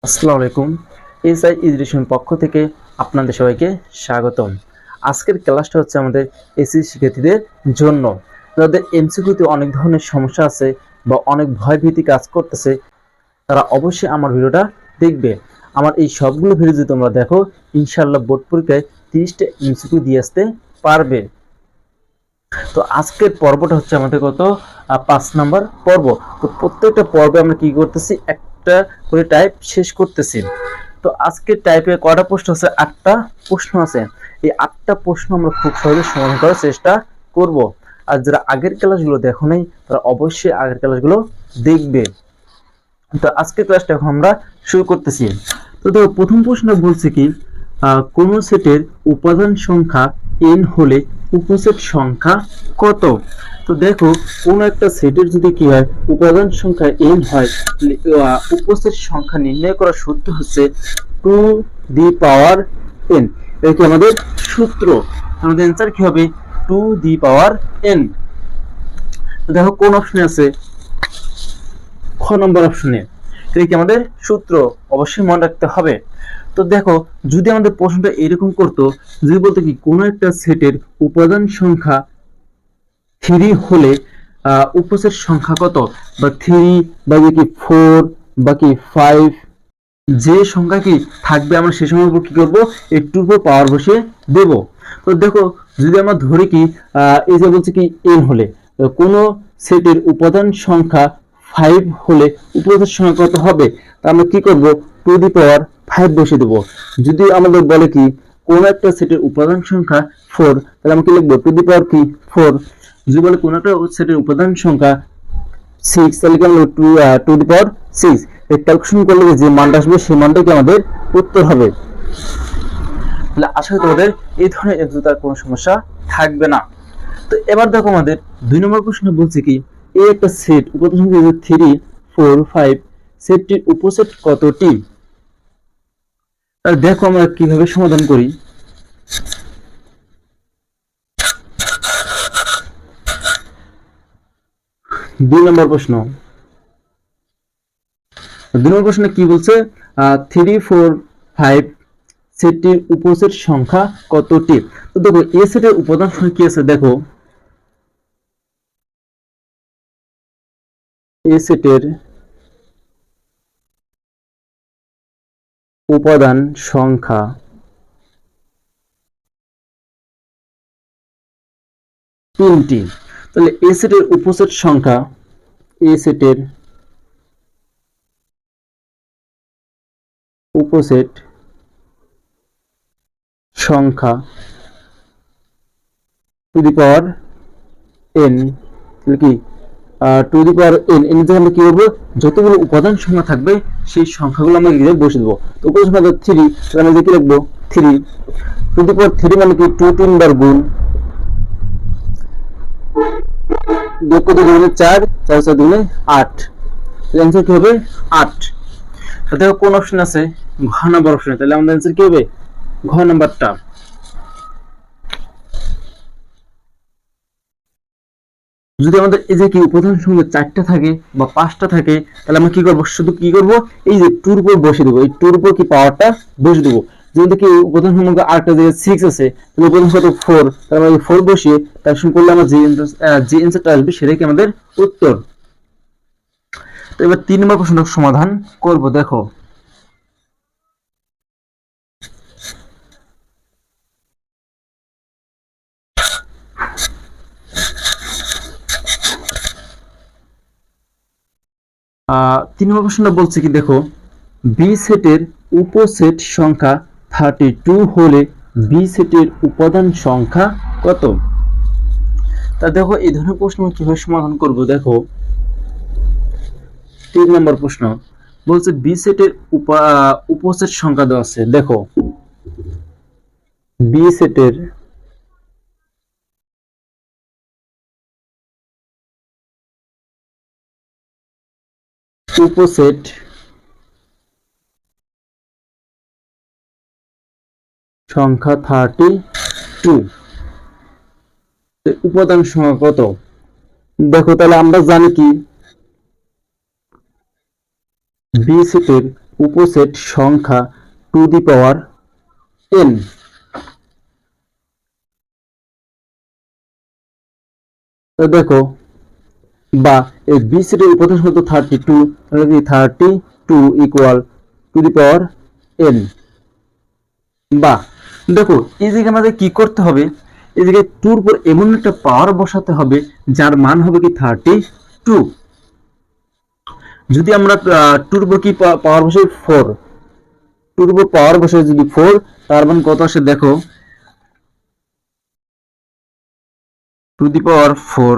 আসসালামু আলাইকুম। SI education পক্ষ থেকে আপনাদের সবাইকে স্বাগতম। আজকের ক্লাসটা হচ্ছে আমাদের এসএসসি শিক্ষার্থীদের জন্য, যাদের এমসিকিউতে অনেক ধরনের সমস্যা আছে বা অনেক ভয়ভীতি কাজ করতেছে, তারা অবশ্যই আমার ভিডিওটা দেখবে। আমার এই সবগুলো ভিডিও যদি তোমরা দেখো, ইনশাআল্লাহ বোর্ড পরীক্ষায় 30টা এমসিকিউ দিয়ে আসতে পারবে। তো আজকের পর্বটা হচ্ছে আমাদের কত 5 নাম্বার পর্ব। তো প্রত্যেকটা পর্বে আমরা কি করতেছি, একটা করে টাইপ শেষ করতেছি। তো আজকের টাইপে কয়টা প্রশ্ন আছে, 8টা প্রশ্ন আছে। এই 8টা প্রশ্ন আমরা খুব সহজে সমাধান করার চেষ্টা করব। আর যারা আগের ক্লাসগুলো দেখো নাই, তারা অবশ্যই আগের ক্লাসগুলো দেখবে। তো আজকের ক্লাসটা এখন আমরা শুরু করতেছি। তো দেখো, প্রথম প্রশ্ন বলছে কি, কোন সেটের উপাদান সংখ্যা n হলে উপসেট সংখ্যা কত? তো দেখো, কোন একটা সেটের যদি কি হয়, উপাদান সংখ্যা n হয়, উপসেট সংখ্যা নির্ণয় করার সূত্র হচ্ছে 2 দি পাওয়ার n। এটা কি আমাদের সূত্র। আমাদের অ্যান্সার কি হবে, 2 দি পাওয়ার n। দেখো কোন অপশনে আছে, খ নম্বর অপশনে। এটা কি আমাদের সূত্র, অবশ্যই মনে রাখতে হবে। তো দেখো, যদি আমাদের প্রশ্নটা এরকম করতো, যদি বলতো কি কোনো একটা সেটের উপাদান সংখ্যা 3 হলে উপসেট সংখ্যা কত, বা 3 বা কি 4 বা কি 5, যে সংখ্যা কি থাকবে আমরা সে সংখ্যার উপর কি করব, এই 2 উপর পাওয়ার বসিয়ে দেব। তো দেখো, যদি আমরা ধরি কি এই যে বলছে কি n হলে, কোন সেটের উপাদান সংখ্যা 5 হলে উপসেট সংখ্যা কত হবে, তা আমরা কি করব, 2 দি পাওয়ার 5 বসিয়ে দেব। যদি আমাদের বলে কি কোন একটা সেটের উপাদান সংখ্যা 4, তাহলে আমরা কি লিখব, 2 দি পাওয়ার কি 4। যদি বলে কোন একটা সেটের উপাদান সংখ্যা 6, তাহলে কি আমরা 2 দি পাওয়ার 6। এই ক্যালকুলেশন করলে যে মানটা আসবে সেই মানটা কি আমাদের উত্তর হবে। তাহলে আশা করি তোমাদের এই ধরনের এক্সামে কোনো সমস্যা থাকবে না। তো এবার দেখো, আমাদের 2 নম্বর প্রশ্ন বলছে কি, এই একটা সেট উপাদান সংখ্যা 3, 4, 5, সেটটির উপসেট কতটি? তাহলে দেখো আমরা কিভাবে সমাধান করি। 2 নম্বর প্রশ্ন, 2 নম্বর প্রশ্নে কি বলছে, 3, 4, 5 সেটটির উপসেট সংখ্যা কতটি? তো দেখো, এ সেটের উপাদান সংখ্যা কি আছে, দেখো এ সেটের উপাদান সংখ্যা 3টি। তাহলে এ সেটের উপসেট সংখ্যা, এ সেটের উপসেট সংখ্যা টু দি পাওয়ার n, তাহলে কি 2 দি পাওয়ার n। এর জায়গায় আমরা কি করবো, যতগুলো উপাদান সংখ্যা থাকবে সেই সংখ্যাগুলো আমরা এখানে বসে দেবো। তো উপাদান সংখ্যা 3, তাহলে আমরা কি লিখবো, 3 2 দি পাওয়ার 3 মানে কি 2 3 বার গুণ, 2 × 2 = 4, 4 × 2 = 8। অ্যান্সার কি হবে, 8। দেখো কোন অপশন আছে, ঘ নাম্বার অপশন। তাহলে আমাদের অ্যান্সার কি হবে, ঘ নাম্বারটা। যদি আমাদের এই যে কি উপাদান সংখ্যা 4টা থাকে বা 5টা থাকে, তাহলে আমরা কি করব, শুধু কি করব, এই যে 2 এর উপর বসিয়ে দেব, এই 2 এর উপর কি পাওয়ারটা বসিয়ে দেব। যদি দেখি উপাদান সংখ্যা আরেকটা জায়গায় 6 আছে, তাহলে উপাদান সংখ্যা 4, তাহলে আমরা 4 বসিয়ে ক্যালকুলেশন করলে আমরা যে অ্যান্সারটা আসবে সেটাই কি আমাদের উত্তর। তো এবার 3 নম্বর প্রশ্নটা সমাধান করব। দেখো, তিন নম্বর প্রশ্নটা বলছে কি, দেখো বি সেটের উপসেট সংখ্যা 32 হলে বি সেটের উপাদান সংখ্যা কত? তা দেখো, এই ধরনের প্রশ্ন কিভাবে সমাধান করব। দেখো, 3 নম্বর প্রশ্ন বলছে বি সেটের উপসেট সংখ্যা দেওয়া আছে। দেখো, বি সেটের উপসেট সংখ্যা 32, উপাদান সংখ্যা কত? দেখো, তাহলে আমরা জানি কি বি সেটের উপসেট সংখ্যা টু দি পাওয়ার n। তো দেখো, বা এই বি সেটের উপাদান সংখ্যা 32, তাহলে কি 32 equal to the power n। বা দেখো, এই জায়গায় আমাদের কি করতে হবে, এই জায়গায় 2 এর উপর এমন একটা পাওয়ার বসাতে হবে যার মান হবে কি 32। যদি আমরা 2 এর উপর কি পাওয়ার বসাই 4, 2 এর উপর পাওয়ার বসাই যদি 4, তার মান কত আসে দেখো, টু দি পাওয়ার 4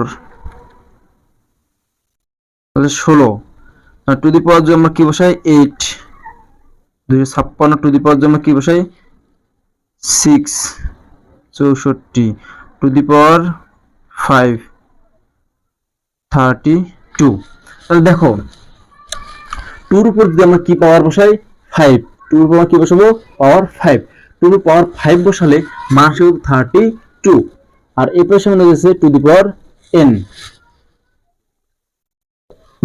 তাহলে 16। আর টু দি পাওয়ার যদি আমরা কি বসাই 8, 256 টু দি পাওয়ার যদি আমরা কি বসাই 6, 64 টু দি পাওয়ার 5, 32। তাহলে দেখো, 2 এর উপর যদি আমরা কি পাওয়ার বসাই 5, 2 এর উপর কি বসাবো পাওয়ার 5, 2 এর পাওয়ার 5 বসালে মান আসবে 32। আর এই পাশে আমাদের আছে টু দি পাওয়ার n।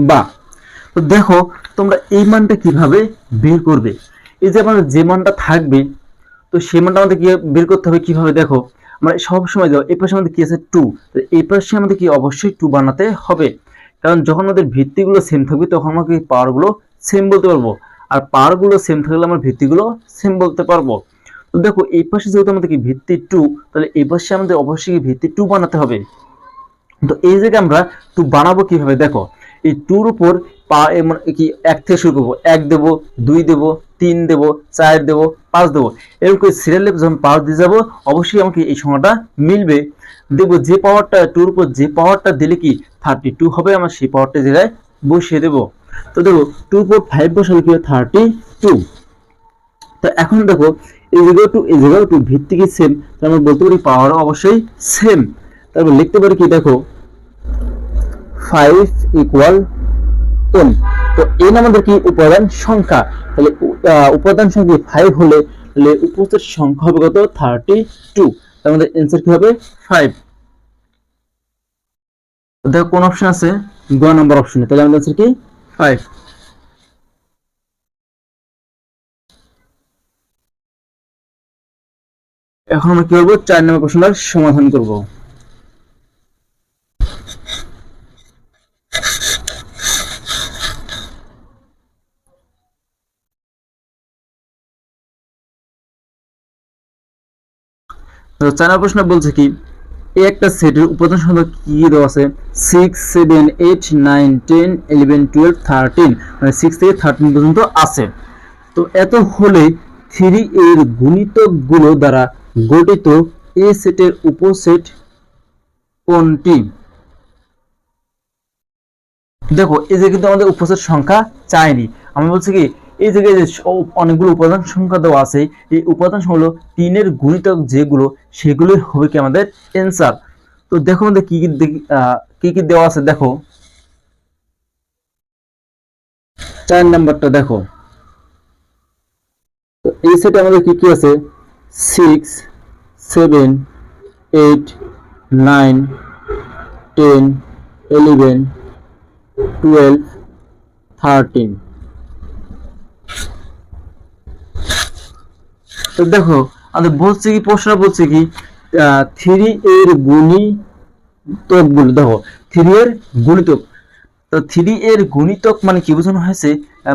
বা তো দেখো, তোমরা এই মানটা কিভাবে বের করবে, এই যে আমাদের যে মানটা থাকবে, তো সেই মানটা আমাদের কি বের করতে হবে কিভাবে, দেখো আমরা সব সময় যাও এই পাশে আমাদের কি আছে 2, তো এই পাশে আমাদের কি অবশ্যই 2 বানাতে হবে, কারণ যখন আমাদের ভিত্তিগুলো সেম থাকবে তখন আমাকে পাওয়ারগুলো সেম বলতে পারবো, আর পাওয়ারগুলো সেম থাকলে আমরা ভিত্তিগুলো সেম বলতে পারবো। তো দেখো, এই পাশে যেহেতু আমাদের কি ভিত্তি 2, তাহলে এই পাশে আমাদের অবশ্যই ভিত্তি 2 বানাতে হবে। তো এই জায়গায় আমরা 2 বানাবো কিভাবে, দেখো এই 2 এর উপর কি 1 থেকে শুরু করবো, 1 দেব, 2 দেব, 3 দেব, 4 দেব, 5 দেব, এরকম করে সিরিয়ালে যখন পাওয়ার দিয়ে যাবো অবশ্যই আমাকে এই সংখ্যাটা মিলবে। দেখবো যে পাওয়ারটা 2 এর উপর যে পাওয়ারটা দিলে কি 32 হবে, আমরা সেই পাওয়ারটা জায়গায় বসিয়ে দেব। তো দেখো 2 এর উপর 5 বসালে কি হবে 32। তো এখন দেখো, এই জায়গায় 2 এই জায়গায় 2 ভিত্তি কি সেম, তাহলে আমরা বলতে পারি পাওয়ার অবশ্যই সেম। তারপর লিখতে পারি কি, দেখো 5 ইকুয়াল n। তো n আমাদের কি উপাদান সংখ্যা, তাহলে উপাদান সংখ্যা 5 হলে উপস্থিত সংখ্যা হবে কত 32। তার আমাদের आंसर কি হবে 5। তো দেখো কোন অপশন আছে, গ নাম্বার অপশনে, তাহলে আমাদের आंसर কি 5। এখন আমরা কি করব, 4 নম্বর প্রশ্নটার সমাধান করব। তো 4 নম্বর প্রশ্ন বলছে কি, এই একটা সেটের উপাদান সংখ্যা কি দেওয়া আছে 6, 7, 8, 9, 10, 11, 12, 13, মানে 6 থেকে 13 পর্যন্ত আছে। তো এত হলে 3 এর গুণিতকগুলো দ্বারা গঠিত এ সেটের উপসেট কোনটি। দেখো, এই যে কিন্তু আমাদের উপসেট সংখ্যা চাইনি, আমি বলছি কি এই জায়গায় যে অনেকগুলো উপাদান সংখ্যা দেওয়া আছে, এই উপাদান সংখ্যা 3 এর গুণিতক যেগুলো সেগুলো হবে কি আমাদের आंसर। তো দেখো আমাদের কি কি দেওয়া আছে, দেখো 4 নাম্বারটা দেখো, তো এই সেটে আমাদের কি কি আছে 6, 7, 8, 9, 10, 11, 12, 13। তো দেখো আমাদের বলছে কি, প্রশ্ন বলছে কি 3 এর গুণিতকগুলো, দেখো 3 এর গুণিতক, তো 3 এর গুণিতক মানে কি বোঝানো হয়েছে,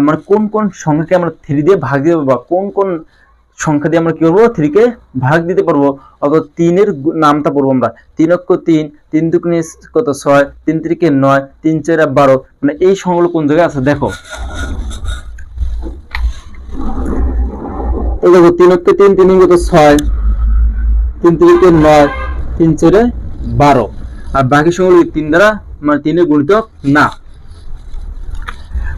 মানে কোন কোন সংখ্যাকে আমরা 3 দিয়ে ভাগ দিব, বা কোন কোন সংখ্যা দিয়ে আমরা কি করব 3 কে ভাগ দিতে পারবো, অর্থাৎ 3 এর নামটা পড়বো আমরা 3 অক্ষ 3, 3 দুগুণে কত 6, 3 3 9, 3 4 12, মানে এই সংখ্যাগুলো কোন জায়গায় আছে দেখো। এই দেখো 3 অক্ষ 3, 3 কত 6, 3 3 9, 3 4 12, আর বাকি সংখ্যাগুলো 3 দ্বারা মানে 3 এর গুণিতক না।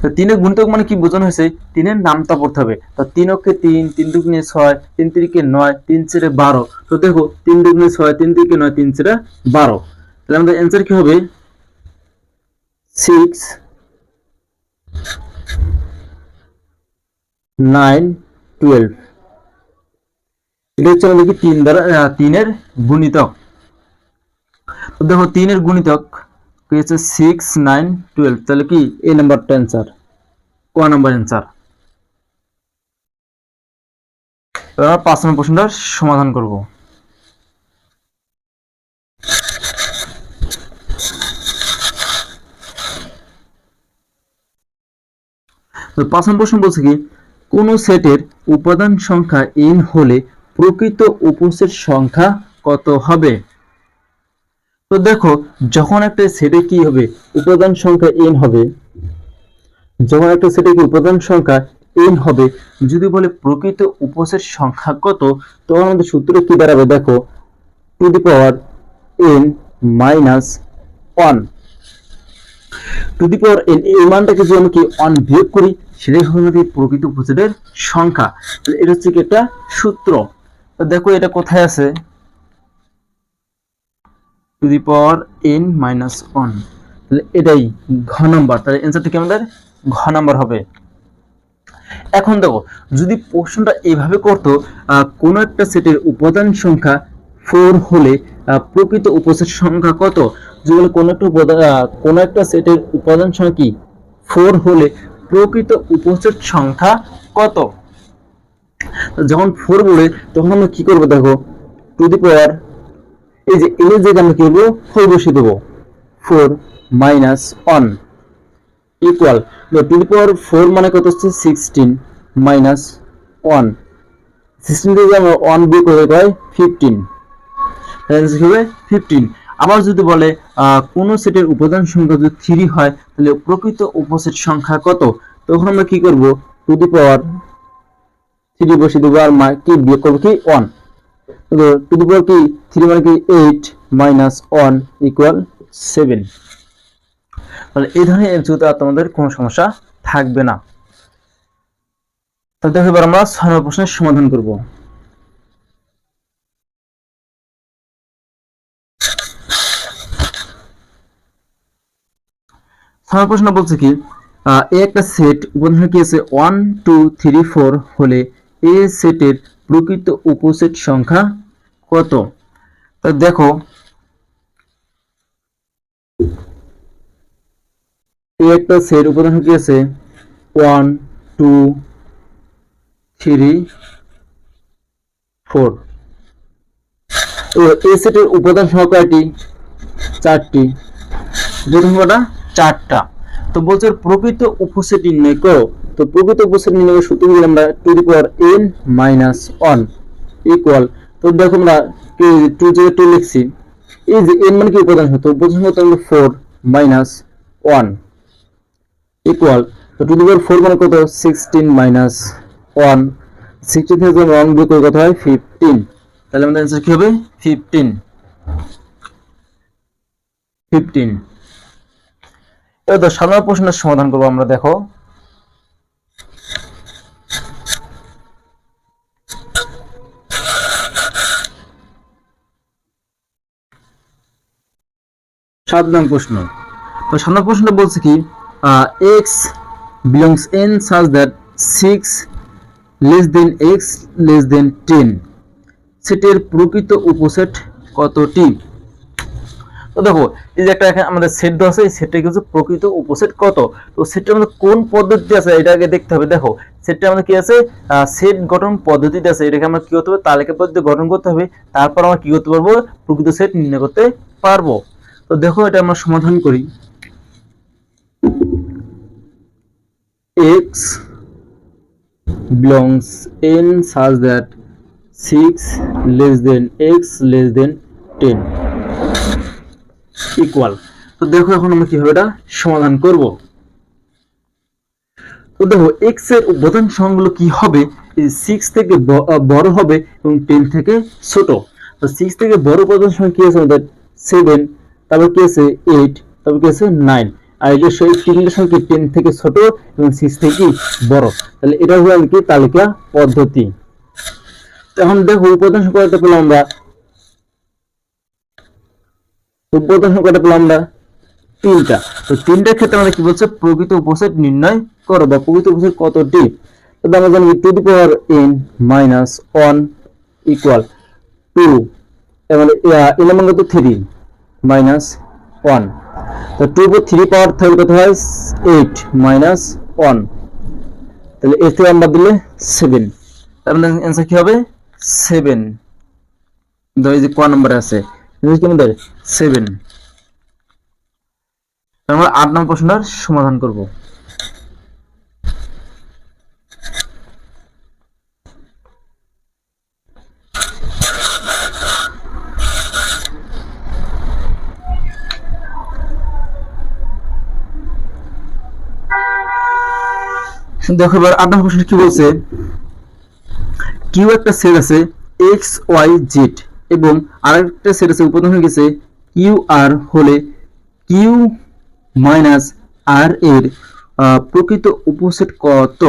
তো 3 এর গুণিতক মানে কি বোঝানো হয়েছে, 3 এর নামটা পড়তে হবে। তো 3 অক্ষে 3, 3 দুগুণে 6, 3 3 9, 3 4 12, তো দেখো 3 দুগুণে 6, 3 3 9, 3 4 12, তাহলে আমাদের आंसर কি হবে 6, 9, 12। এটা হচ্ছে আমাদের কি 3 দ্বারা 3 এর গুণিতক। তো দেখো 3 এর গুণিতক কি হচ্ছে 6, 9, 12, তাহলে কি এই নাম্বারটা आंसर, ক নাম্বার आंसर। এবার আমরা 5 নম্বর প্রশ্নটার সমাধান করব। তো 5 নম্বর প্রশ্ন বলছে কি কোন সেটের উপাদান সংখ্যা n হলে প্রকৃত উপসেট সংখ্যা কত হবে? তো দেখো, যখন একটা সেটে কি হবে উপাদান সংখ্যা n হবে, যখন একটা সেটে কি উপাদান সংখ্যা n হবে, যদি বলে প্রকৃত উপসেট সংখ্যা কত, তখন আমাদের সূত্র কি দাঁড়াবে দেখো, two the power n minus 1, to the power n এই মানটাকে যদি আমরা কি 1 বিয়োগ করি, সেটাই হবে আমাদের প্রকৃত উপসেটের সংখ্যা। এটা হচ্ছে কি একটা সূত্র। তো দেখো এটা কোথায় আছে, two the power n minus 1, তাহলে এটাই ঘ নাম্বার, তাহলে অ্যান্সারটা কি আমাদের ঘ নাম্বার হবে। এখন দেখো, যদি প্রশ্নটা এইভাবে করতো কোন একটা সেটের উপাদান সংখ্যা 4 হলে প্রকৃত উপসেট সংখ্যা কত, যদি বলে কোন একটা সেটের উপাদান সংখ্যা কি 4 হলে প্রকৃত উপসেট সংখ্যা কত, যখন 4 বলে তখন আমরা কি করব দেখো, টু দি পাওয়ার এই যে এর জায়গায় আমরা কি করব 4 বসিয়ে দেব, 4 মাইনাস 1 ইকুয়াল টু দি পাওয়ার 4 মানে কত হচ্ছে 16 মাইনাস 1, 16 থেকে আমরা 1 বিয়োগ করে হয় 15, অ্যান্সার হবে 15। আবার যদি বলে কোন সেটের উপাদান সংখ্যা যদি 3 হয় তাহলে প্রকৃত উপসেট সংখ্যা কত, তখন আমরা কি করব, টু দি পাওয়ার 3 বসিয়ে দেব আর কি বিয়োগ করব কি 1, তো টু দি পাওয়ার কি 3 মানে কি 8 মাইনাস 1 ইকুয়াল 7। তাহলে এই ধরনের এমসিকিউতে আর তোমাদের কোনো সমস্যা থাকবে না। তাহলে দেখো এবার আমরা 6 নম্বর প্রশ্নের সমাধান করব। ছয় প্রশ্ন বলছে কি একটা সেট উপাদান কি আছে 1 2 3 4 হলে এই সেটের প্রকৃত উপসেট সংখ্যা কত। তো দেখো এই একটা সেট উপাদান কি আছে 1 2 3 4, এই সেটের উপাদান সংখ্যা কয়টি, 4টি, প্রথমটা 4টা। তো বলছে প্রকৃত উপসেট নির্ণয় করো। তো প্রকৃত উপসেট নির্ণয়ের সূত্র হলো আমরা two the power n minus 1 equal, তো দেখো আমরা 2 জায়গায় 2 লিখছি, এই যে n মানে কি উপাদান হতো, উপাদান হতো 4 মাইনাস 1 ইকুয়াল, তো টু দি পাওয়ার 4 মানে কত 16 মাইনাস 1, 16 থেকে যখন 1 বিয়োগ করে কত হয় 15, তাহলে আমাদের অ্যানসার কি হবে 15। এবার তো 7 নম্বর প্রশ্নের সমাধান করব আমরা। দেখো সাত নম্বর প্রশ্ন, তো 7 নম্বর প্রশ্নটা বলছে কি x belongs n such that 6 less than x less than 10 সেটের প্রকৃত উপসেট কতটি। তো দেখো এই যে একটা আমাদের সেট দেওয়া আছে, এই সেটটা কি হচ্ছে প্রকৃত উপসেট কত, তো সেটটা আমাদের কোন পদ্ধতি আছে এটা আগে দেখতে হবে। দেখো সেটটা আমাদের কি আছে সেট গঠন পদ্ধতিতে আছে, এটাকে আমরা কি করতে হবে তালিকা পদ্ধতি গঠন করতে হবে, তারপর আমরা কি করতে পারবো প্রকৃত সেট নির্ণয় করতে পারবো। তো দেখো এটা আমরা সমাধান করি, x belongs n such that 6 less than x less than 10 equal. তো দেখো এখন আমরা কিভাবে এটা সমাধান করব। তো দেখো x এর উপাদান সংখ্যাগুলো কি হবে, 6 থেকে বড় হবে এবং 10 থেকে ছোট। তো 6 থেকে বড় উপাদান সংখ্যা কি আছে আমাদের 7, তারপর কি আছে 8, তারপর কি আছে 9, আর এই যে সেই তিনটা সংখ্যা 10 থেকে ছোট এবং 6 থেকে বড়, তাহলে এটা হলো কি তালিকা পদ্ধতি। তো এখন দেখো উপাদান সংখ্যাটা পেলাম আমরা, উপাদান সংখ্যাটা পেলাম আমরা 3টা। তো 3টার ক্ষেত্রে আমাদের কি বলছে প্রকৃত উপসেট নির্ণয় করো বা প্রকৃত উপসেট কতটি। তো আমরা জানি two the power n minus 1 equal 2, মানে n এর মান কত 3 মাইনাস 1, তো 2 উপর 3 পাওয়ার তাহলে কত হয় 8 মাইনাস 1, তাহলে এর থেকে আমরা দিলে 7, তার মানে অ্যান্সার কি হবে 7। এই যে ক নম্বরে আছে কি আমাদের 7। আমরা 8 নম্বর প্রশ্নটার সমাধান করব। দেখো এবার 8 নম্বর প্রশ্ন কি বলছে, কিউ একটা সেট আছে এক্স ওয়াই জেড এবং আরেকটা সেট আছে উপাদান হয়ে গেছে কিউ আর হলে কিউ মাইনাস আর এর প্রকৃত উপসেট কত।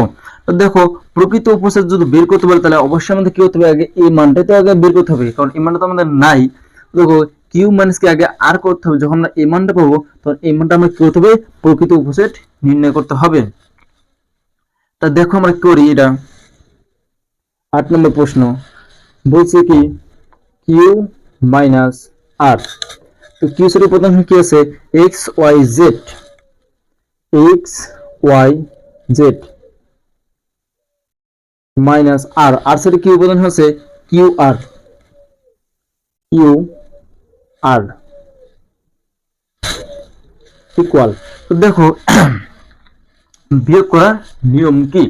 তো দেখো প্রকৃত উপসেট যদি বের করতে পারে তাহলে অবশ্যই আমাদের কি করতে হবে, আগে এই মানটাই তো আগে বের করতে হবে, কারণ এই মানটা তো আমাদের নাই। দেখো কিউ মাইনাস কে আগে আর করতে হবে, যখন আমরা এই মানটা পাবো তখন এই মানটা আমরা কি করতে হবে, প্রকৃত উপসেট নির্ণয় করতে হবে। তা দেখো আমরা করি এটা। 8 নম্বর প্রশ্ন বলছে কি কিউ মাইনাস আর, তো কিউ সেটের প্রধান কি আছে X Y Z, X Y Z minus R, আর সেটের কিউ প্রধান হচ্ছে Q R, Q R equal. তো দেখো বিয়োগ করার নিয়ম কি,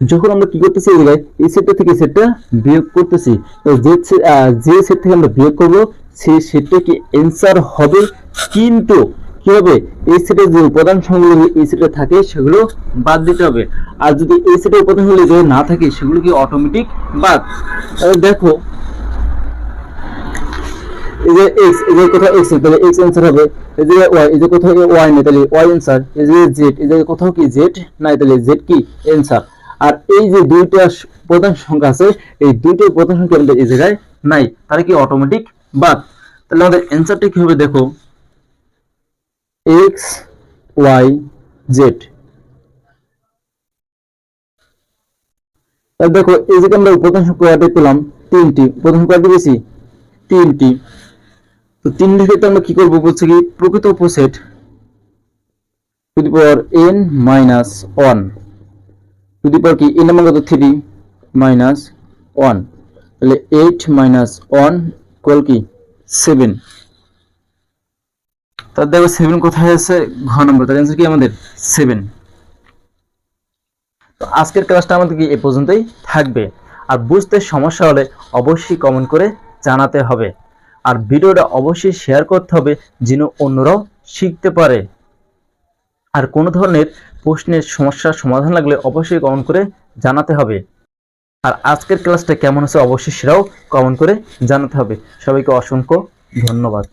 যখন আমরা কি করতেছি এই জায়গায় এই সেটটা থেকে সেটটা বিয়োগ করতেছি, তো যে সেট থেকে আমরা বিয়োগ করব সেই সেটটা কি অ্যানসার হবে, কিন্তু কি হবে এই সেটের যে উপাদান সংখ্যাগুলো এই সেটে থাকে সেগুলো বাদ দিতে হবে, আর যদি এই সেটের উপাদানগুলো যদি না থাকে সেগুলো কি অটোমেটিক বাদ। তাহলে দেখো এই যে x, এই যে কোথাও x তাহলে x অ্যানসার হবে, এই যে y, এই যে কোথাও y নেই তাহলে y অ্যানসার, এই যে z, এই যে কোথাও কি z নাই তাহলে z কি অ্যানসার। আর এই যে দুইটা প্রধান সংখ্যা আছে এই দুইটা প্রধান সংখ্যা আমাদের এই জায়গায় নাই, তাহলে কি অটোমেটিক বাদ। তাহলে আমাদের অ্যানসারটা কি হবে দেখো x y z। তাহলে দেখো এই যে আমরা প্রধান সংখ্যা পেলাম 3টি, প্রধান সংখ্যা বেশি 3টি, তো 3 রেখে আমরা কি করব বলছে কি প্রকৃত উপসেট to the power n minus 1 to the power কি n এর মান কত 3 মাইনাস 1, তাহলে 8 মাইনাস 1 ইকুয়াল কি 7। তাহলে দেখো 7 কোথায় আছে ঘ নম্বর, তার आंसर কি আমাদের 7। তো আজকের ক্লাসটা আমাদের কি এই পর্যন্তই থাকবে, আর বুঝতে সমস্যা হলে অবশ্যই কমেন্ট করে জানাতে হবে, আর ভিডিওটা অবশ্যই শেয়ার করতে হবে যেন অন্যরাও শিখতে পারে। আর কোনো ধরনের প্রশ্নের সমস্যার সমাধান লাগলে অবশ্যই কমেন্ট করে জানাতে হবে। আর আজকের ক্লাসটা কেমন হয়েছে অবশ্যই সেটাও কমেন্ট করে জানাতে হবে। সবাইকে অসংখ্য ধন্যবাদ।